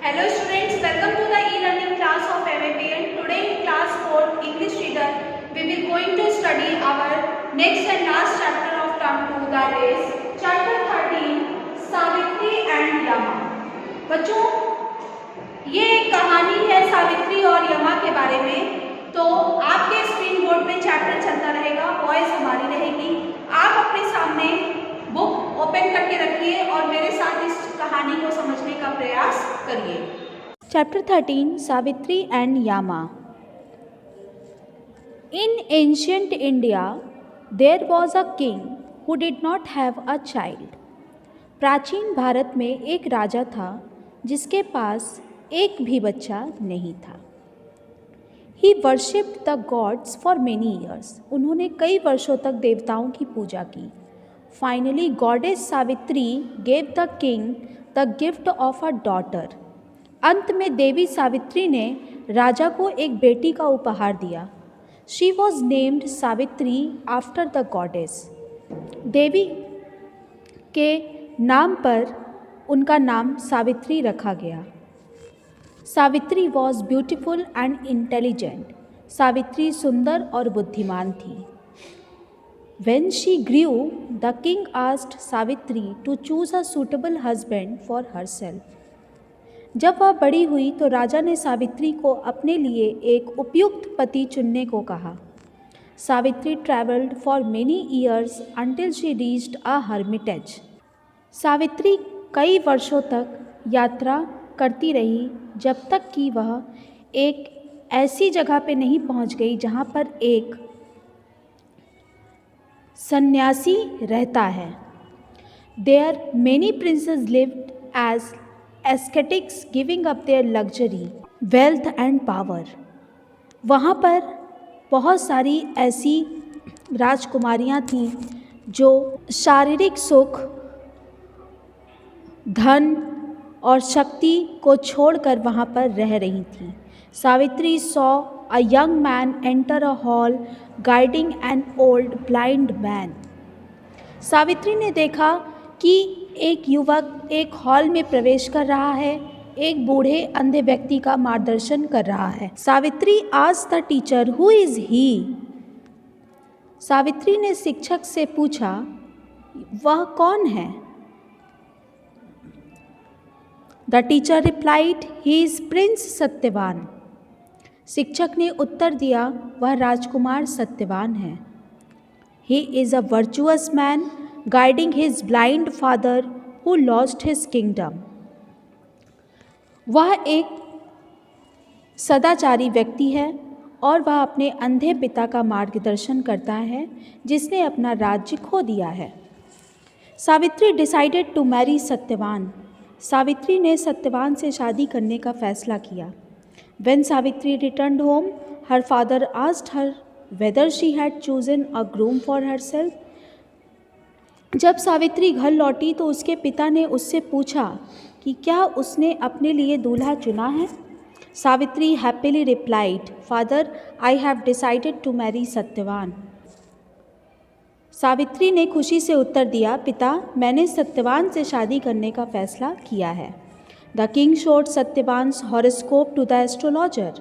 Hello students, welcome to the e-learning class of MAPN. Today in class 4 English reader, we will going to study our next and last chapter of term 2, that is chapter 13 Savitri and यमा। बच्चों, ये एक कहानी है सावित्री और यमा के बारे में। तो आपके स्क्रीन बोर्ड पे चैप्टर चलता रहेगा, वॉइस हमारी रहेगी। आप अपने सामने बुक ओपन करके रखिए और मेरे साथ इस कहानी को समझने का प्रयास करिए। Chapter 13 Savitri and Yama. In ancient India, there was a king who did not have a child. प्राचीन भारत में एक राजा था जिसके पास एक भी बच्चा नहीं था। He worshipped the gods for many years. उन्होंने कई वर्षों तक देवताओं की पूजा की। Finally, goddess Savitri gave the king the gift of a daughter. अंत में देवी सावित्री ने राजा को एक बेटी का उपहार दिया। She was named Savitri after the goddess. देवी के नाम पर उनका नाम सावित्री रखा गया। Savitri was beautiful and intelligent. Savitri सुंदर और बुद्धिमान थी। When she grew, the king asked Savitri to choose a suitable husband for herself. जब वह बड़ी हुई तो राजा ने सावित्री को अपने लिए एक उपयुक्त पति चुनने को कहा। Savitri traveled for many years until she reached a hermitage. Savitri कई वर्षों तक यात्रा करती रही जब तक कि वह एक ऐसी जगह पे नहीं पहुंच गई जहां पर एक सन्यासी रहता है। There many princes lived as ascetics, giving up their luxury, wealth and power. वहाँ पर बहुत सारी ऐसी राजकुमारियाँ थीं जो शारीरिक सुख, धन और शक्ति को छोड़कर वहाँ पर रह रही थीं। Savitri saw a young man enter a hall guiding an old blind man. Savitri ने देखा कि एक युवक एक हॉल में प्रवेश कर रहा है, एक बूढ़े अंधे व्यक्ति का मार्गदर्शन कर रहा है। Savitri asked the teacher, who is he? Savitri ने शिक्षक से पूछा, वह कौन है? The teacher replied, he is Prince Satyavan. शिक्षक ने उत्तर दिया, वह राजकुमार सत्यवान है। He is a virtuous man guiding his blind father who lost his kingdom. वह एक सदाचारी व्यक्ति है और वह अपने अंधे पिता का मार्गदर्शन करता है जिसने अपना राज्य खो दिया है। Savitri decided to marry Satyavan. Savitri ने सत्यवान से शादी करने का फैसला किया। When Savitri returned home, her father asked her whether she had chosen a groom for herself. जब सावित्री घर लौटी तो उसके पिता ने उससे पूछा कि क्या उसने अपने लिए दूल्हा चुना है। Savitri happily replied, Father, I have decided to marry Satyavan. Savitri ने खुशी से उत्तर दिया, पिता, मैंने सत्यवान से शादी करने का फैसला किया है। The king showed सत्यवान्स horoscope to the astrologer.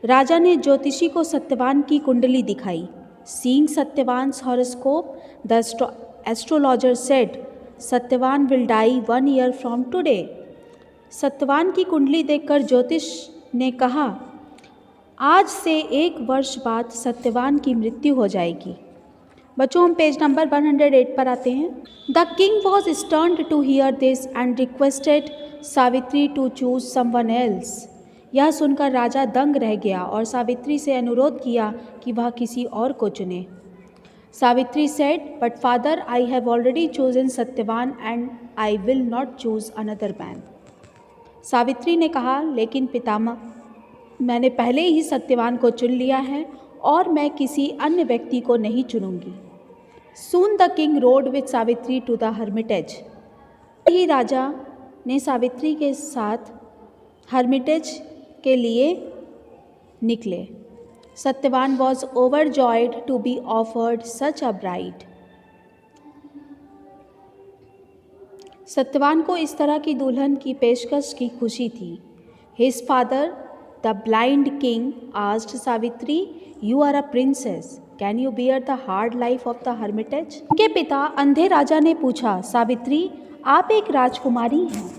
राजा ने ज्योतिषी को सत्यवान की कुंडली दिखाई। Seeing सत्यवान्स horoscope, the astrologer said, Satyavan will die 1 year from today. Satyavan की कुंडली देखकर ज्योतिष ने कहा, आज से 1 वर्ष बाद सत्यवान की मृत्यु हो जाएगी। बच्चों, हम पेज नंबर 108 पर आते हैं। The king was stunned to hear this and requested Savitri to choose someone else. यह सुनकर राजा दंग रह गया और सावित्री से अनुरोध किया कि वह किसी और को चुने। Savitri said, but father, I have already chosen Satyavan and I will not choose another man. Savitri ने कहा, लेकिन पितामह, मैंने पहले ही सत्यवान को चुन लिया है और मैं किसी अन्य व्यक्ति को नहीं चुनूंगी. Soon the king rode with Savitri to the hermitage. ही राजा ने सावित्री के साथ हर्मिटेज के लिए निकले. Satyavan was overjoyed to be offered such a bride. Satyavan को इस तरह की दुल्हन की पेशकश की खुशी थी। His father, the blind king, asked Savitri, "You are a princess. Can you bear the hard life of the hermitage?" उनके पिता अंधे राजा ने पूछा, सावित्री, आप एक राजकुमारी हैं,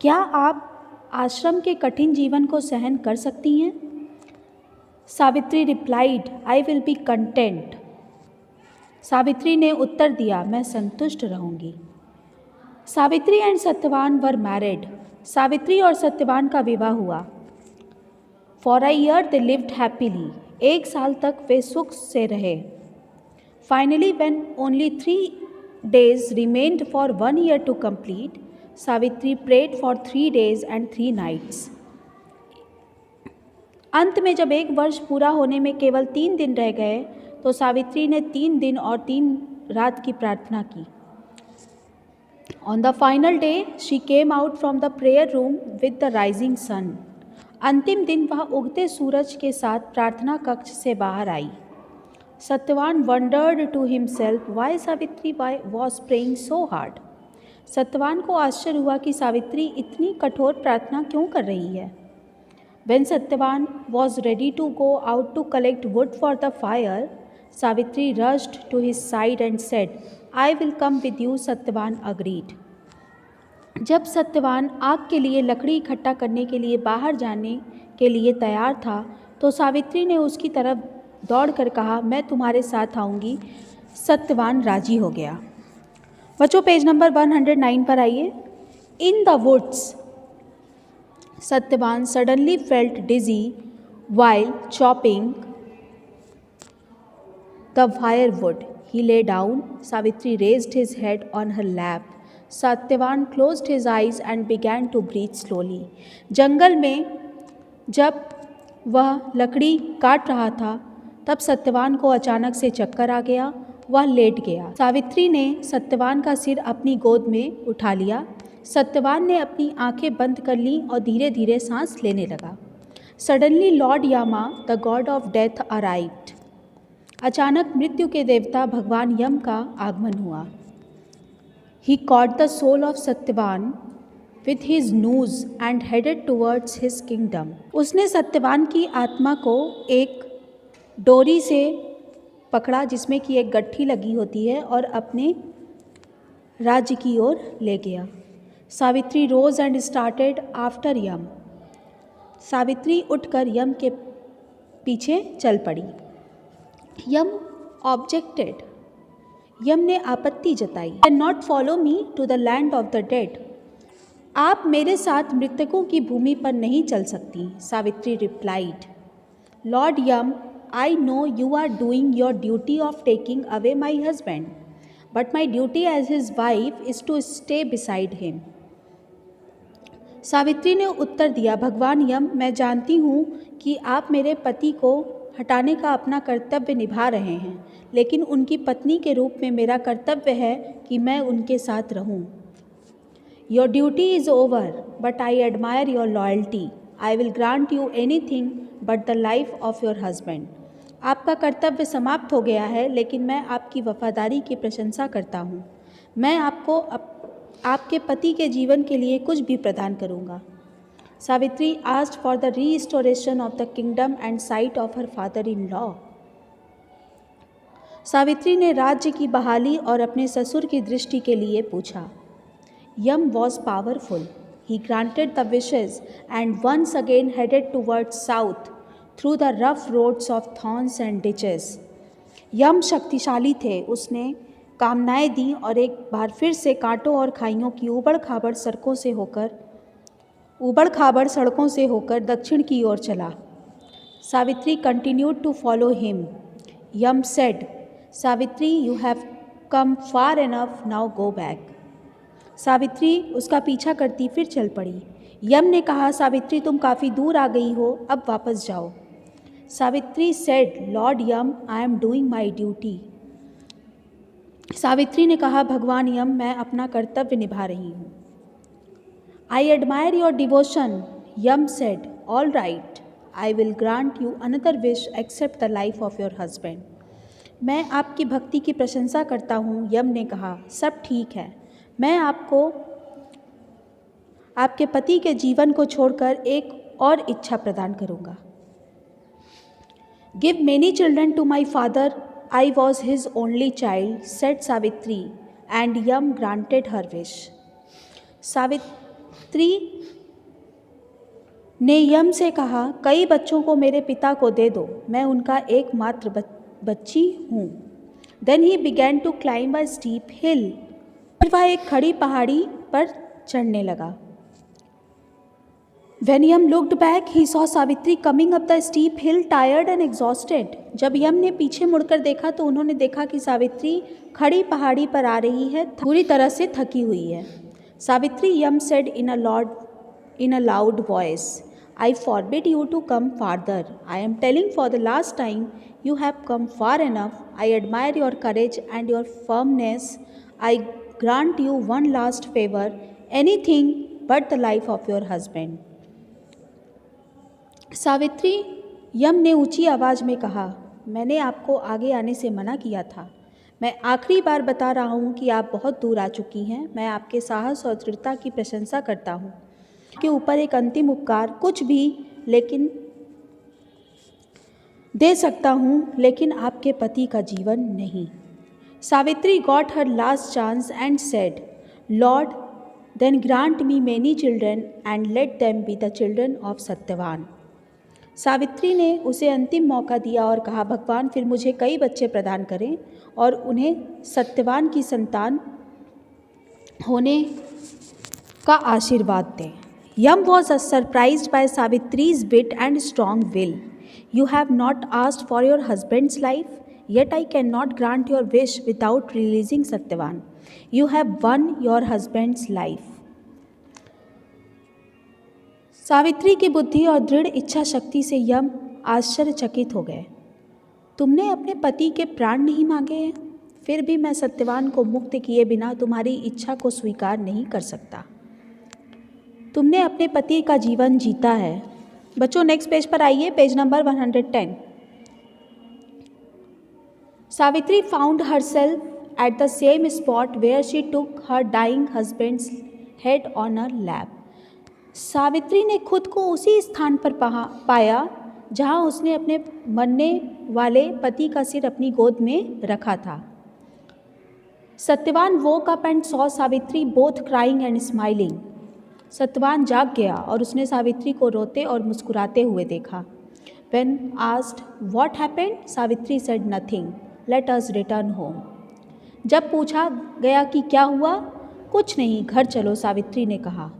क्या आप आश्रम के कठिन जीवन को सहन कर सकती हैं? Savitri replied, "I will be content." Savitri ने उत्तर दिया, मैं संतुष्ट रहूंगी। Savitri and Satyavan were married. Savitri और सत्यवान का विवाह हुआ। For a year they lived happily. 1 साल तक वे सुख से रहे। Finally when only 3 days remained for 1 year to complete, Savitri prayed for 3 days and 3 nights. अंत में जब 1 वर्ष पूरा होने में केवल 3 दिन रह गए तो सावित्री ने 3 दिन और 3 रात की प्रार्थना की। On the final day, she came out from the prayer room with the rising sun. अंतिम दिन वह उगते सूरज के साथ प्रार्थना कक्ष से बाहर आई। Satyavan wondered to himself why Savitri was praying so hard. Satyavan को आश्चर्य हुआ कि सावित्री इतनी कठोर प्रार्थना क्यों कर रही है। When Satyavan was ready to go out to collect wood for the fire, Savitri rushed to his side and said, "I will come with you." Satyavan agreed. जब सत्यवान आग के लिए लकड़ी इकट्ठा करने के लिए बाहर जाने के लिए तैयार था तो सावित्री ने उसकी तरफ दौड़कर कहा, मैं तुम्हारे साथ आऊँगी। सत्यवान राजी हो गया। बच्चों पेज नंबर 109 पर आइए। In the woods Satyavan suddenly felt dizzy while chopping the firewood. He lay down. Savitri raised his head on her lap. Satyavan closed his eyes and began to breathe slowly. जंगल में जब वह लकड़ी काट रहा था तब सत्यवान को अचानक से चक्कर आ गया। वह लेट गया। सावित्री ने सत्यवान का सिर अपनी गोद में उठा लिया। सत्यवान ने अपनी आंखें बंद कर लीं और धीरे धीरे सांस लेने लगा। Suddenly lord Yama the god of death arrived. अचानक मृत्यु के देवता भगवान यम का आगमन हुआ। He caught the soul of Satyavan with his noose and headed towards his kingdom. उसने सत्यवान की आत्मा को एक डोरी से पकड़ा जिसमें कि एक गट्ठी लगी होती है और अपने राज्य की ओर ले गया। सावित्री रोज एंड स्टार्टेड आफ्टर यम। सावित्री उठकर यम के पीछे चल पड़ी। यम ऑब्जेक्टेड। यम ने आपत्ति जताई। Cannot follow me to the land of the dead. आप मेरे साथ मृतकों की भूमि पर नहीं चल सकती। Savitri replied, lord Yama, I know you are doing your duty of taking away my husband, but my duty as his wife is to stay beside him. Savitri ने उत्तर दिया, भगवान यम, मैं जानती हूँ कि आप मेरे पति को हटाने का अपना कर्तव्य निभा रहे हैं, लेकिन उनकी पत्नी के रूप में मेरा कर्तव्य है कि मैं उनके साथ रहूँ। Your duty is over, but I admire your loyalty. I will grant you anything but the life of your husband. आपका कर्तव्य समाप्त हो गया है, लेकिन मैं आपकी वफादारी की प्रशंसा करता हूँ। मैं आपको आपके पति के जीवन के लिए कुछ भी प्रदान करूँगा। Savitri asked for the restoration of the kingdom and site of her father in law. Savitri ने राज्य की बहाली और अपने ससुर की दृष्टि के लिए पूछा। Yama was powerful. He granted the wishes and once again headed towards south through the rough roads of thorns and ditches. यम शक्तिशाली थे। उसने कामनाएं दी और एक बार फिर से कांटों और खाइयों की ऊबड़ खाबड़ सड़कों से होकर दक्षिण की ओर चला। Savitri continued to follow him. Yama said, Savitri, you have come far enough, now go back. Savitri उसका पीछा करती फिर चल पड़ी। यम ने कहा, सावित्री तुम काफ़ी दूर आ गई हो, अब वापस जाओ। Savitri said, lord Yama, I am doing my duty. Savitri ने कहा, भगवान यम, मैं अपना कर्तव्य निभा रही हूँ। I admire your devotion. Yama said, all right, I will grant you another wish except the life of your husband. मैं आपकी भक्ति की प्रशंसा करता हूँ। यम ने कहा, सब ठीक है, मैं आपको आपके पति के जीवन को छोड़कर एक और इच्छा प्रदान करूँगा। Give many children to my father, I was his only child, said Savitri, and Yama granted her wish. Savitri ने यम से कहा, कई बच्चों को मेरे पिता को दे दो, मैं उनका एकमात्र बच्ची हूँ। Then he began to climb a steep hill. फिर वह एक खड़ी पहाड़ी पर चढ़ने लगा। When Yam looked back, he saw Savitri coming up the steep hill, tired and exhausted. जब यम ने पीछे मुड़कर देखा तो उन्होंने देखा कि सावित्री खड़ी पहाड़ी पर आ रही है, पूरी तरह से थकी हुई है। सावित्री, यम said in a loud voice, I forbid you to come farther. I am telling for the last time, you have come far enough. I admire your courage and your firmness. I grant you one last favor, anything but the life of your husband. Savitri, यम ने ऊंची आवाज़ में कहा, मैंने आपको आगे आने से मना किया था। मैं आखिरी बार बता रहा हूँ कि आप बहुत दूर आ चुकी हैं। मैं आपके साहस और दृढ़ता की प्रशंसा करता हूँ। आपके ऊपर एक अंतिम उपकार कुछ भी लेकिन दे सकता हूँ, लेकिन आपके पति का जीवन नहीं। Savitri got her last chance and said, lord, then grant me many children and let them be the children of Satyavan. Savitri ने उसे अंतिम मौका दिया और कहा, भगवान फिर मुझे कई बच्चे प्रदान करें और उन्हें सत्यवान की संतान होने का आशीर्वाद दें। Yama was surprised by Savitri's wit and strong will. You have not asked for your husband's life, yet I can not grant your wish without releasing Satyavan. You have won your husband's life. Savitri की बुद्धि और दृढ़ इच्छा शक्ति से यम आश्चर्यचकित हो गए। तुमने अपने पति के प्राण नहीं मांगे हैं, फिर भी मैं सत्यवान को मुक्त किए बिना तुम्हारी इच्छा को स्वीकार नहीं कर सकता। तुमने अपने पति का जीवन जीता है। बच्चों नेक्स्ट पेज पर आइए, page number 110। Savitri found herself at the same spot where she took her dying husband's head on her lap. Savitri ने खुद को उसी स्थान पर पाया जहां उसने अपने मरने वाले पति का सिर अपनी गोद में रखा था। Satyavan woke up and saw Savitri both crying and smiling. Satyavan जाग गया और उसने सावित्री को रोते और मुस्कुराते हुए देखा। When asked what happened, Savitri said nothing. Let us return home. जब पूछा गया कि क्या हुआ, कुछ नहीं, घर चलो, सावित्री ने कहा।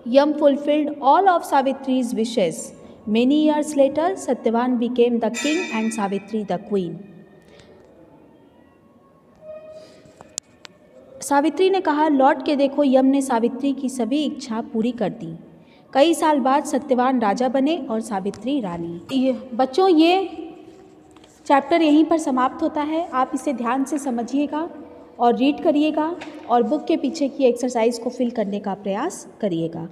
Yam fulfilled all of Savitri's wishes. Many years later, Satyavan became the king and Savitri the queen. Savitri ने कहा, लौट के देखो, यम ने सावित्री की सभी इच्छा पूरी कर दी। कई साल बाद सत्यवान राजा बने और सावित्री रानी। बच्चों, ये चैप्टर यहीं पर समाप्त होता है। आप इसे ध्यान से समझिएगा और रीड करिएगा और बुक के पीछे की एक्सरसाइज को फिल करने का प्रयास करिएगा।